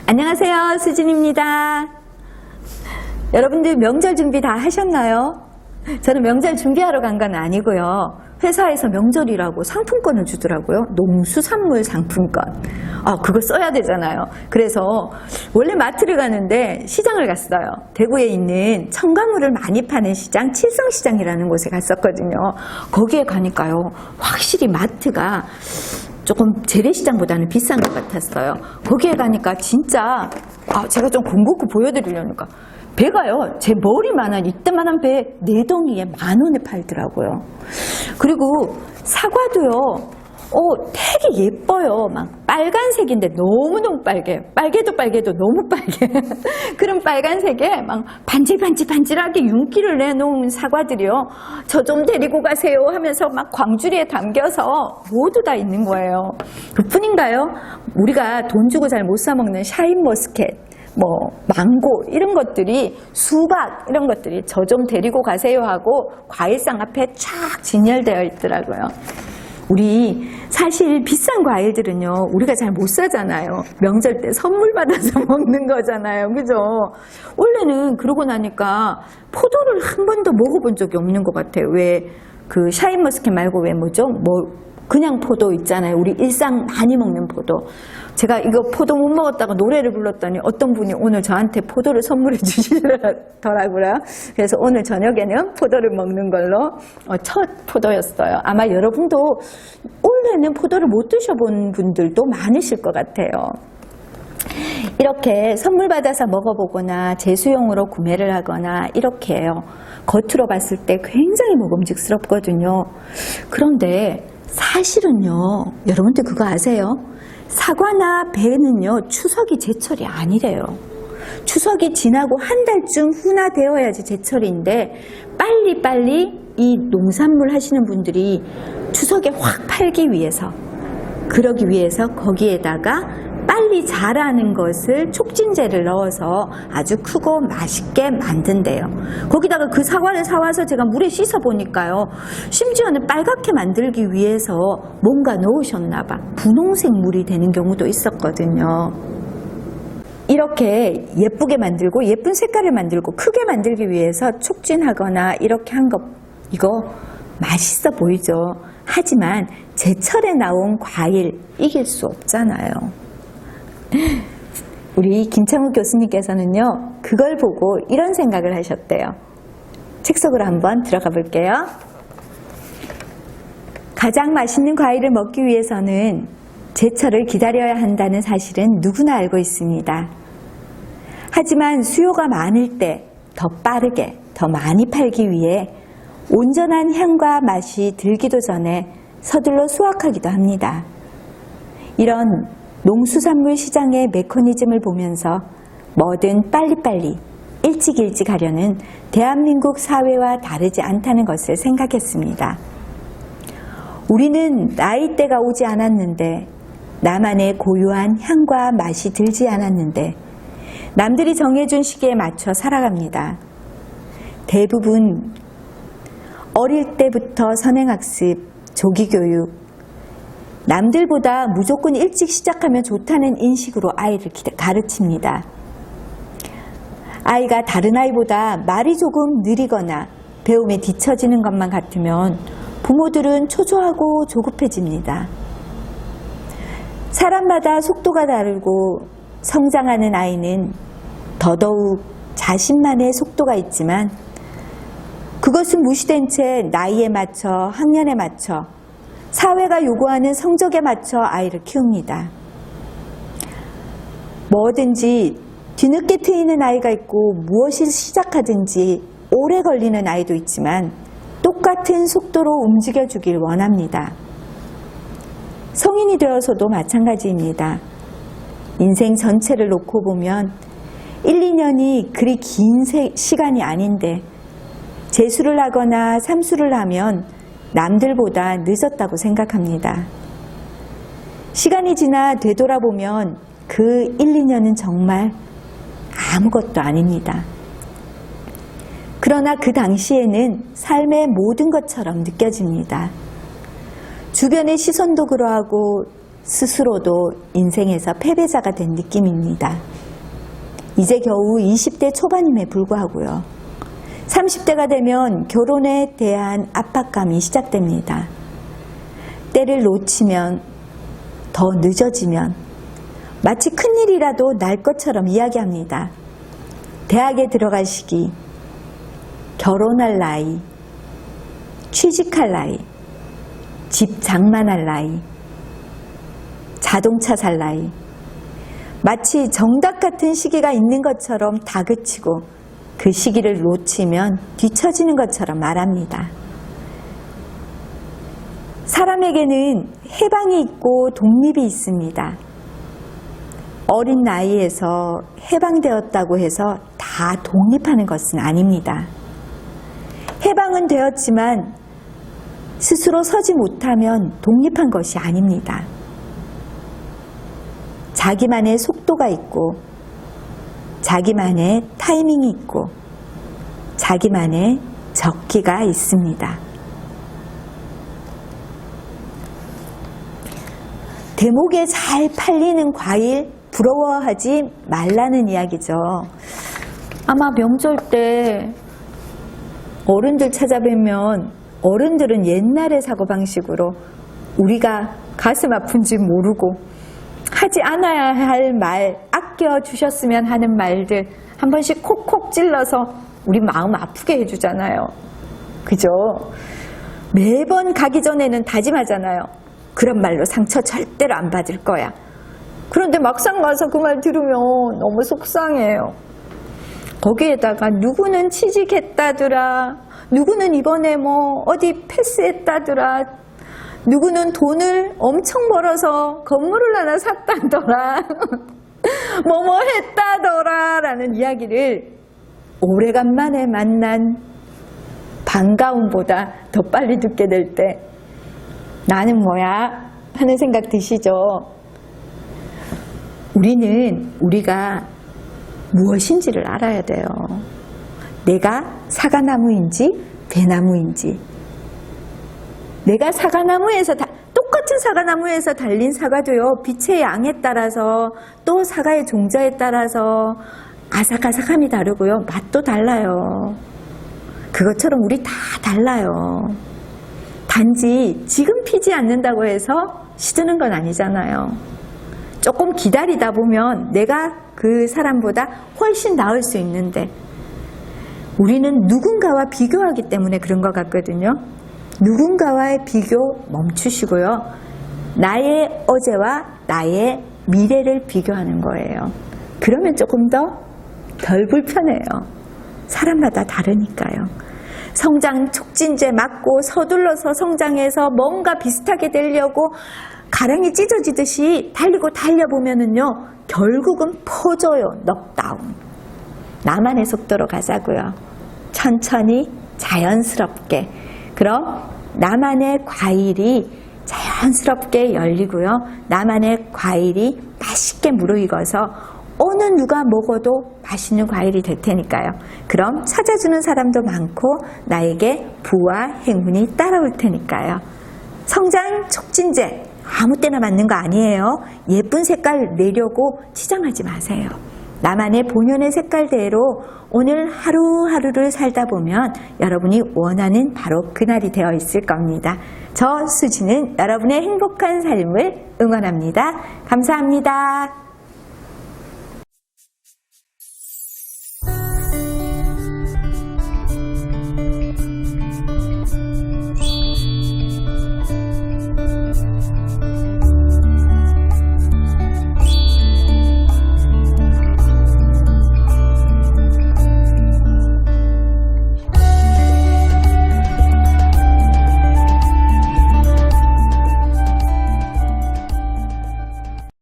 안녕하세요, 수진입니다. 여러분들 명절 준비 다 하셨나요? 저는 명절 준비하러 간 건 아니고요. 회사에서 명절이라고 상품권을 주더라고요. 농수산물 상품권. 그거 써야 되잖아요. 그래서 원래 마트를 가는데 시장을 갔어요. 대구에 있는 첨가물을 많이 파는 시장, 칠성시장이라는 곳에 갔었거든요. 거기에 가니까요, 확실히 마트가 조금 재래시장보다는 비싼 것 같았어요. 거기에 가니까 진짜 제가 좀 공부고 보여드리려니까 배가요, 제 머리만한 이때만한 배 4덩이에 10,000원에 팔더라고요. 그리고 사과도요, 되게 예뻐요. 막 빨간색인데 너무너무 빨개도 너무 빨개. 그런 빨간색에 막 반질반질하게 윤기를 내놓은 사과들이요, 저 좀 데리고 가세요 하면서 막 광주리에 담겨서 모두 다 있는 거예요. 그뿐인가요? 우리가 돈 주고 잘 못 사 먹는 샤인머스켓, 망고 이런 것들이, 수박 이런 것들이 저 좀 데리고 가세요 하고 과일상 앞에 쫙 진열되어 있더라고요. 우리 사실 비싼 과일들은요, 우리가 잘 못 사잖아요. 명절 때 선물 받아서 먹는 거잖아요. 그죠? 원래는 그러고 나니까 포도를 한 번도 먹어본 적이 없는 것 같아요. 왜 그 샤인머스켓 말고 왜 그냥 포도 있잖아요. 우리 일상 많이 먹는 포도. 제가 이거 포도 못 먹었다가 노래를 불렀더니 어떤 분이 오늘 저한테 포도를 선물해 주시더라고요. 그래서 오늘 저녁에는 포도를 먹는 걸로 첫 포도였어요. 아마 여러분도 원래는 포도를 못 드셔본 분들도 많으실 것 같아요. 이렇게 선물 받아서 먹어보거나 제수용으로 구매를 하거나 이렇게 해요. 겉으로 봤을 때 굉장히 먹음직스럽거든요. 그런데 사실은요, 여러분들 그거 아세요? 사과나 배는요, 추석이 제철이 아니래요. 추석이 지나고 한 달쯤 후나 되어야지 제철인데, 빨리 이 농산물 하시는 분들이 추석에 확 팔기 위해서, 그러기 위해서 거기에다가 빨리 자라는 것을 촉진제를 넣어서 아주 크고 맛있게 만든대요. 거기다가 그 사과를 사와서 제가 물에 씻어 보니까요, 심지어는 빨갛게 만들기 위해서 뭔가 넣으셨나 봐. 분홍색 물이 되는 경우도 있었거든요. 이렇게 예쁘게 만들고 예쁜 색깔을 만들고 크게 만들기 위해서 촉진하거나 이렇게 한 것, 이거 맛있어 보이죠? 하지만 제철에 나온 과일 이길 수 없잖아요. 우리 김창욱 교수님께서는요, 그걸 보고 이런 생각을 하셨대요. 책 속으로 한번 들어가 볼게요. 가장 맛있는 과일을 먹기 위해서는 제철을 기다려야 한다는 사실은 누구나 알고 있습니다. 하지만 수요가 많을 때 더 빠르게, 더 많이 팔기 위해 온전한 향과 맛이 들기도 전에 서둘러 수확하기도 합니다. 이런 농수산물 시장의 메커니즘을 보면서 뭐든 빨리빨리, 일찍 하려는 대한민국 사회와 다르지 않다는 것을 생각했습니다. 우리는 나이대가 오지 않았는데, 나만의 고유한 향과 맛이 들지 않았는데, 남들이 정해준 시기에 맞춰 살아갑니다. 대부분 어릴 때부터 선행학습, 조기교육, 남들보다 무조건 일찍 시작하면 좋다는 인식으로 아이를 가르칩니다. 아이가 다른 아이보다 말이 조금 느리거나 배움에 뒤처지는 것만 같으면 부모들은 초조하고 조급해집니다. 사람마다 속도가 다르고 성장하는 아이는 더더욱 자신만의 속도가 있지만, 그것은 무시된 채 나이에 맞춰, 학년에 맞춰, 사회가 요구하는 성적에 맞춰 아이를 키웁니다. 뭐든지 뒤늦게 트이는 아이가 있고, 무엇을 시작하든지 오래 걸리는 아이도 있지만 똑같은 속도로 움직여주길 원합니다. 성인이 되어서도 마찬가지입니다. 인생 전체를 놓고 보면 1, 2년이 그리 긴 시간이 아닌데, 재수를 하거나 삼수를 하면 남들보다 늦었다고 생각합니다. 시간이 지나 되돌아보면 그 1, 2년은 정말 아무것도 아닙니다. 그러나 그 당시에는 삶의 모든 것처럼 느껴집니다. 주변의 시선도 그러하고 스스로도 인생에서 패배자가 된 느낌입니다. 이제 겨우 20대 초반임에 불구하고요. 30대가 되면 결혼에 대한 압박감이 시작됩니다. 때를 놓치면, 더 늦어지면 마치 큰일이라도 날 것처럼 이야기합니다. 대학에 들어갈 시기, 결혼할 나이, 취직할 나이, 집 장만할 나이, 자동차 살 나이, 마치 정답 같은 시기가 있는 것처럼 다그치고 그 시기를 놓치면 뒤처지는 것처럼 말합니다. 사람에게는 해방이 있고 독립이 있습니다. 어린 나이에서 해방되었다고 해서 다 독립하는 것은 아닙니다. 해방은 되었지만 스스로 서지 못하면 독립한 것이 아닙니다. 자기만의 속도가 있고 자기만의 타이밍이 있고 자기만의 적기가 있습니다. 대목에 잘 팔리는 과일 부러워하지 말라는 이야기죠. 아마 명절 때 어른들 찾아뵈면 어른들은 옛날의 사고방식으로 우리가 가슴 아픈지 모르고 하지 않아야 할 말, 아껴주셨으면 하는 말들 한 번씩 콕콕 찔러서 우리 마음 아프게 해주잖아요. 그죠? 매번 가기 전에는 다짐하잖아요. 그런 말로 상처 절대로 안 받을 거야. 그런데 막상 가서 그 말 들으면 너무 속상해요. 거기에다가 누구는 취직했다더라, 누구는 이번에 뭐 어디 패스했다더라, 누구는 돈을 엄청 벌어서 건물을 하나 샀다더라, 뭐뭐 했다더라 라는 이야기를 오래간만에 만난 반가움보다 더 빨리 듣게 될 때 나는 뭐야 하는 생각 드시죠? 우리가 무엇인지를 알아야 돼요. 내가 사과나무인지 배나무인지, 내가 사과나무에서 똑같은 사과나무에서 달린 사과도요, 빛의 양에 따라서 또 사과의 종자에 따라서 아삭아삭함이 다르고요, 맛도 달라요. 그것처럼 우리 다 달라요. 단지 지금 피지 않는다고 해서 시드는 건 아니잖아요. 조금 기다리다 보면 내가 그 사람보다 훨씬 나을 수 있는데, 우리는 누군가와 비교하기 때문에 그런 것 같거든요. 누군가와의 비교 멈추시고요. 나의 어제와 나의 미래를 비교하는 거예요. 그러면 조금 더 덜 불편해요. 사람마다 다르니까요. 성장 촉진제 맞고 서둘러서 성장해서 뭔가 비슷하게 되려고 가랑이 찢어지듯이 달리고 달려보면은요, 결국은 퍼져요. 넉다운. 나만의 속도로 가자고요. 천천히 자연스럽게. 그럼 나만의 과일이 자연스럽게 열리고요. 나만의 과일이 맛있게 무르익어서 어느 누가 먹어도 맛있는 과일이 될 테니까요. 그럼 찾아주는 사람도 많고 나에게 부와 행운이 따라올 테니까요. 성장 촉진제 아무 때나 맞는 거 아니에요. 예쁜 색깔 내려고 치장하지 마세요. 나만의 본연의 색깔대로 오늘 하루하루를 살다 보면 여러분이 원하는 바로 그날이 되어 있을 겁니다. 저 수지는 여러분의 행복한 삶을 응원합니다. 감사합니다.